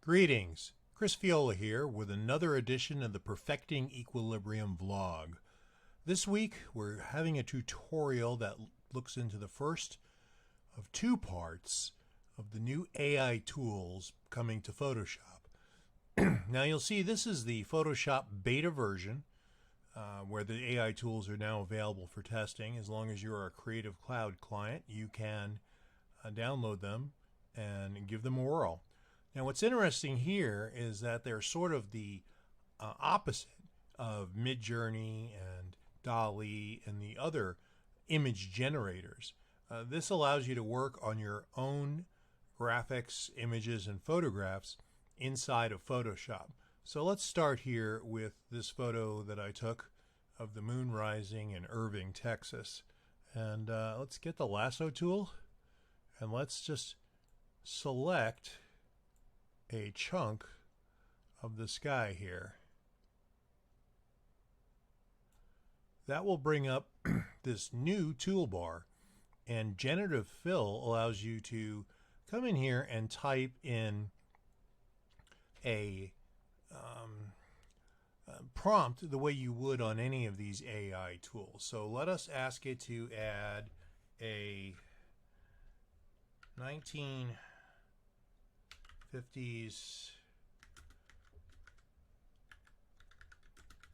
Greetings, Chris Fiola here with another edition of the Perfecting Equilibrium vlog. This week we're having a tutorial that looks into the first of two parts of the new AI tools coming to Photoshop. Now you'll see this is the Photoshop beta version where the AI tools are now available for testing. As long as you're a Creative Cloud client, you can download them and give them a whirl. Now what's interesting here is that they're sort of the opposite of Midjourney and DALL-E and the other image generators. This allows you to work on your own graphics, images, and photographs inside of Photoshop. So let's start here with this photo that I took of the moon rising in Irving, Texas. And let's get the lasso tool and let's just select a chunk of the sky here. That will bring up this new toolbar, and generative fill allows you to come in here and type in a prompt the way you would on any of these AI tools. So let us ask it to add a 1950s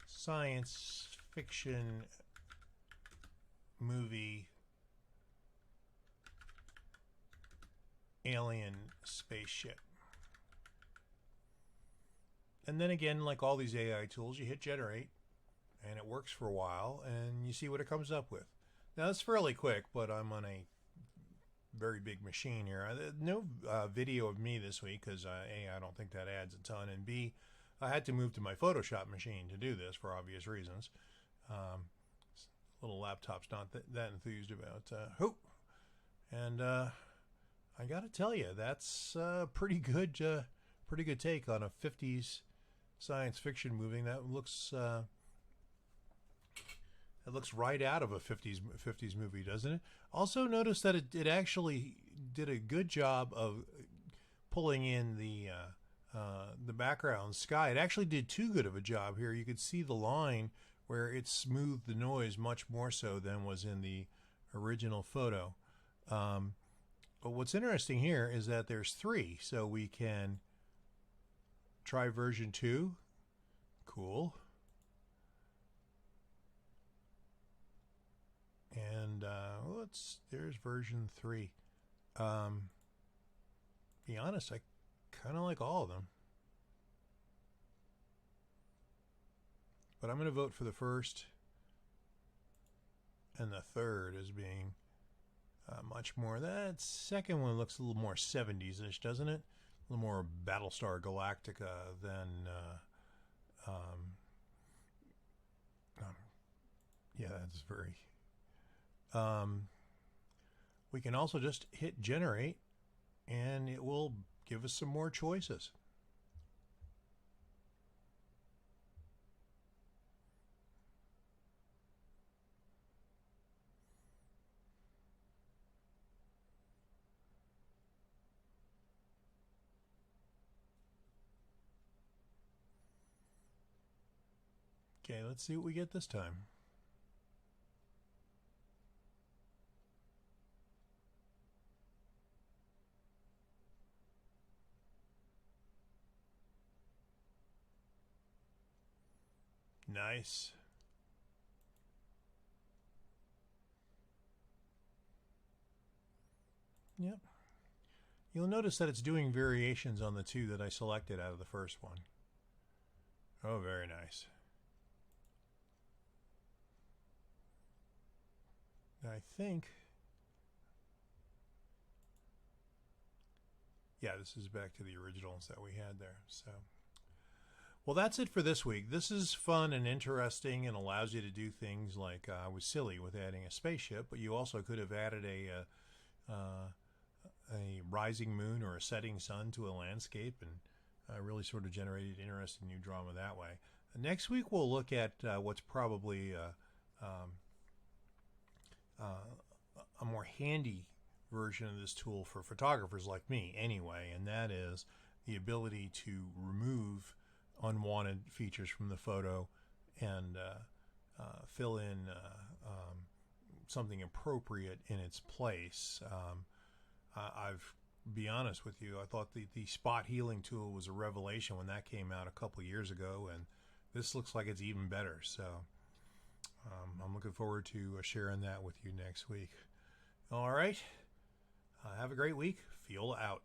science fiction movie alien spaceship. And then again, like all these AI tools, you hit generate and it works for a while and you see what it comes up with. Now it's fairly quick, but I'm on a very big machine here. No video of me this week because A, I don't think that adds a ton, and B, I had to move to my Photoshop machine to do this for obvious reasons. Little laptop's not that enthused about hoop. And I got to tell you, that's pretty good take on a 50s science fiction movie. That looks right out of a 50s movie, doesn't it? Also notice that it actually did a good job of pulling in the background sky. It actually did too good of a job here. You could see the line where it smoothed the noise much more so than was in the original photo. But what's interesting here is that there's three, so we can try version 2. Cool. And there's version 3. Be honest, I kind of like all of them. But I'm going to vote for the first and the third as being much more. That second one looks a little more 70s-ish, doesn't it? A little more Battlestar Galactica than yeah, that's very we can also just hit generate and it will give us some more choices. Okay, let's see what we get this time. Nice. Yep. You'll notice that it's doing variations on the two that I selected out of the first one. Oh, very nice. I think, yeah, this is back to the originals that we had there. So, well, that's it for this week. This is fun and interesting and allows you to do things like I was silly with adding a spaceship, but you also could have added a rising moon or a setting sun to a landscape and really sort of generated interesting new drama that way. Next week we'll look at what's probably a more handy version of this tool for photographers like me anyway, and that is the ability to remove unwanted features from the photo and fill in something appropriate in its place. I've be honest with you, I thought the spot healing tool was a revelation when that came out a couple years ago, and this looks like it's even better. So I'm looking forward to sharing that with you next week. All right. Have a great week. Fiola out.